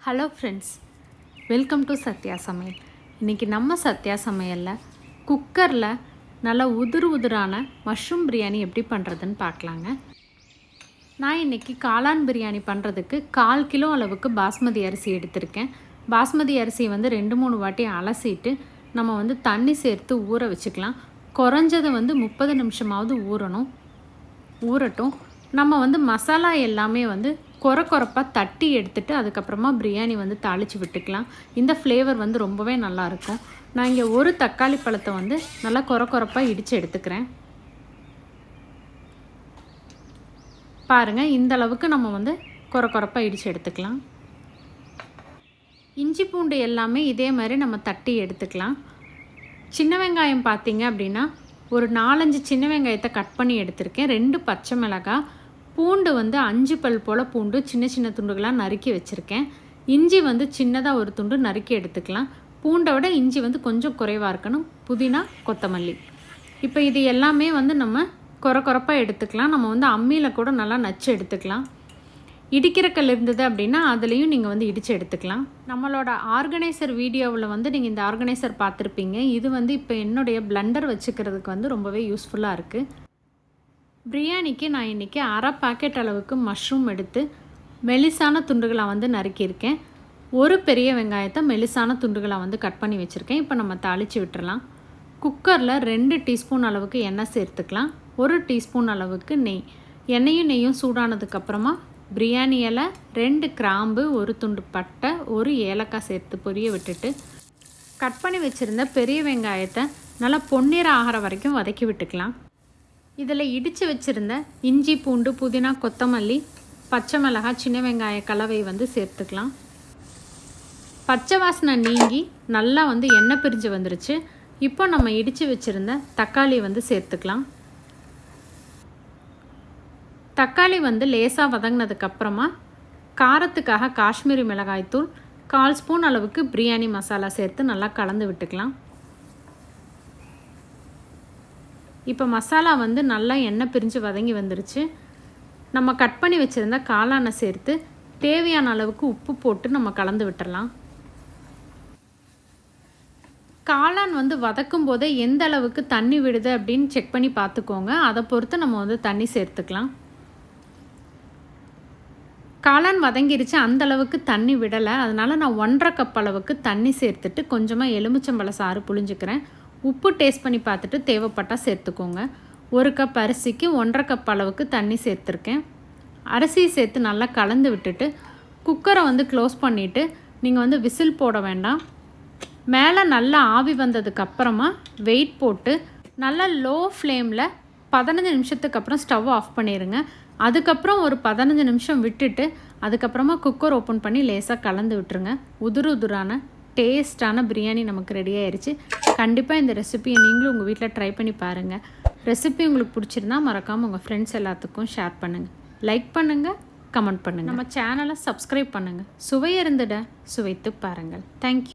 Hello friends, welcome to Sathya சமையல். இன்றைக்கி நம்ம சத்யா சமையலில் குக்கரில் நல்லா உதிரான மஷ்ரூம் பிரியாணி எப்படி பண்ணுறதுன்னு பார்க்கலாங்க. நான் இன்றைக்கி காளான் பிரியாணி பண்ணுறதுக்கு 1/4 கிலோ அளவுக்கு பாஸ்மதி அரிசி எடுத்திருக்கேன். பாஸ்மதி அரிசி 2-3 வாட்டி அலசிட்டு நம்ம தண்ணி சேர்த்து ஊற வச்சுக்கலாம். குறைஞ்சது 30 நிமிஷமாவது ஊறட்டும். நம்ம மசாலா எல்லாமே கொரப்பாக தட்டி எடுத்துட்டு அதுக்கப்புறமா பிரியாணி தாளித்து விட்டுக்கலாம். இந்த ஃப்ளேவர் ரொம்பவே நல்லாயிருக்கும். நான் இங்கே ஒரு தக்காளி பழத்தை நல்லா கொரப்பாக இடித்து எடுத்துக்கிறேன். பாருங்கள், இந்த அளவுக்கு நம்ம கொரப்பாக இடித்து எடுத்துக்கலாம். இஞ்சி பூண்டு எல்லாமே இதே மாதிரி நம்ம தட்டி எடுத்துக்கலாம். சின்ன வெங்காயம் பார்த்திங்க அப்படின்னா ஒரு 4-5 சின்ன வெங்காயத்தை கட் பண்ணி எடுத்திருக்கேன். 2 பச்சை மிளகாய், பூண்டு 5 பல் போல் பூண்டு சின்ன சின்ன துண்டுகளாக நறுக்கி வச்சுருக்கேன். இஞ்சி சின்னதாக ஒரு துண்டு நறுக்கி எடுத்துக்கலாம். பூண்டை விட இஞ்சி கொஞ்சம் குறைவாக இருக்கணும். புதினா, கொத்தமல்லி. இப்போ இது எல்லாமே நம்ம கொரப்பாக எடுத்துக்கலாம். நம்ம அம்மியில் கூட நல்லா நச்சு எடுத்துக்கலாம். இடிக்கிற கல் இருந்தது அப்படின்னா அதுலேயும் நீங்கள் இடித்து எடுத்துக்கலாம். நம்மளோட ஆர்கனைசர் வீடியோவில் நீங்கள் இந்த ஆர்கனைசர் பார்த்துருப்பீங்க. இது இப்போ என்னுடைய பிளெண்டர் வச்சுக்கிறதுக்கு ரொம்பவே யூஸ்ஃபுல்லாக இருக்குது. பிரியாணிக்கு நான் இன்றைக்கி 1/2 பாக்கெட் அளவுக்கு மஷ்ரூம் எடுத்து மெலிசான துண்டுகளாக நறுக்கியிருக்கேன். ஒரு பெரிய வெங்காயத்தை மெலிசான துண்டுகளாக கட் பண்ணி வச்சுருக்கேன். இப்போ நம்ம தாளித்து விட்டுறலாம். குக்கரில் 2 டீஸ்பூன் அளவுக்கு எண்ணெய் சேர்த்துக்கலாம். 1 டீஸ்பூன் அளவுக்கு நெய். எண்ணெயும் சூடானதுக்கப்புறமா பிரியாணி இலை, 2 கிராம்பு, 1 துண்டு பட்டை, 1 ஏலக்காய் சேர்த்து பொரிய விட்டுட்டு கட் பண்ணி வச்சுருந்த பெரிய வெங்காயத்தை நல்லா பொன்னிறம் ஆகிற வரைக்கும் வதக்கி விட்டுக்கலாம். இதில் இடித்து வச்சுருந்த இஞ்சி, பூண்டு, புதினா, கொத்தமல்லி, பச்சை மிளகாய், சின்ன வெங்காய கலவை சேர்த்துக்கலாம். பச்சை வாசனை நீங்கி நல்லா எண்ணெய் பிரிஞ்சு வந்துருச்சு. இப்போ நம்ம இடித்து வச்சுருந்த தக்காளி சேர்த்துக்கலாம். தக்காளி லேசாக வதங்கினதுக்கப்புறமா காரத்துக்காக காஷ்மீரி மிளகாய்த்தூள் 1/4 ஸ்பூன் அளவுக்கு பிரியாணி மசாலா சேர்த்து நல்லா கலந்து விட்டுக்கலாம். இப்போ மசாலா நல்லா எண்ணெய் பிரிஞ்சு வதங்கி வந்துருச்சு. நம்ம கட் பண்ணி வச்சுருந்த காளானை சேர்த்து தேவையான அளவுக்கு உப்பு போட்டு நம்ம கலந்து விட்டுடலாம். காளான் வதக்கும் போதே எந்த அளவுக்கு தண்ணி விடுது அப்படின்னு செக் பண்ணி பார்த்துக்கோங்க. அதை பொறுத்து நம்ம தண்ணி சேர்த்துக்கலாம். காளான் வதங்கிருச்சு, அந்தளவுக்கு தண்ணி விடலை. அதனால் நான் 1/2 கப் அளவுக்கு தண்ணி சேர்த்துட்டு கொஞ்சமாக எலுமிச்சம்பழ சாறு புழிஞ்சிக்கிறேன். உப்பு டேஸ்ட் பண்ணி பார்த்துட்டு தேவைப்பட்டால் சேர்த்துக்கோங்க. 1 கப் அரிசிக்கு 1/2 கப் அளவுக்கு தண்ணி சேர்த்துருக்கேன். அரிசியை சேர்த்து நல்லா கலந்து விட்டுட்டு குக்கரை க்ளோஸ் பண்ணிவிட்டு நீங்கள் விசில் போட வேண்டாம். மேலே நல்லா ஆவி வந்ததுக்கப்புறமா வெயிட் போட்டு நல்லா லோ ஃப்ளேமில் 15 நிமிஷத்துக்கு அப்புறம் ஸ்டவ் ஆஃப் பண்ணிடுங்க. அதுக்கப்புறம் ஒரு 15 நிமிஷம் விட்டுட்டு அதுக்கப்புறமா குக்கர் ஓப்பன் பண்ணி லேசாக கலந்து விட்டுருங்க. உதிரான டேஸ்டான பிரியாணி நமக்கு ரெடி ஆயிடுச்சு. கண்டிப்பாக இந்த ரெசிபியை நீங்களும் உங்கள் வீட்டில் ட்ரை பண்ணி பாருங்கள். ரெசிபி உங்களுக்கு பிடிச்சிருந்தா மறக்காமல் உங்கள் ஃப்ரெண்ட்ஸ் எல்லாத்துக்கும் ஷேர் பண்ணுங்கள், லைக் பண்ணுங்கள், கமெண்ட் பண்ணுங்கள். நம்ம சேனலை சப்ஸ்கிரைப் பண்ணுங்கள். சுவையருந்திட சுவைத்து பாருங்கள். தேங்க்யூ.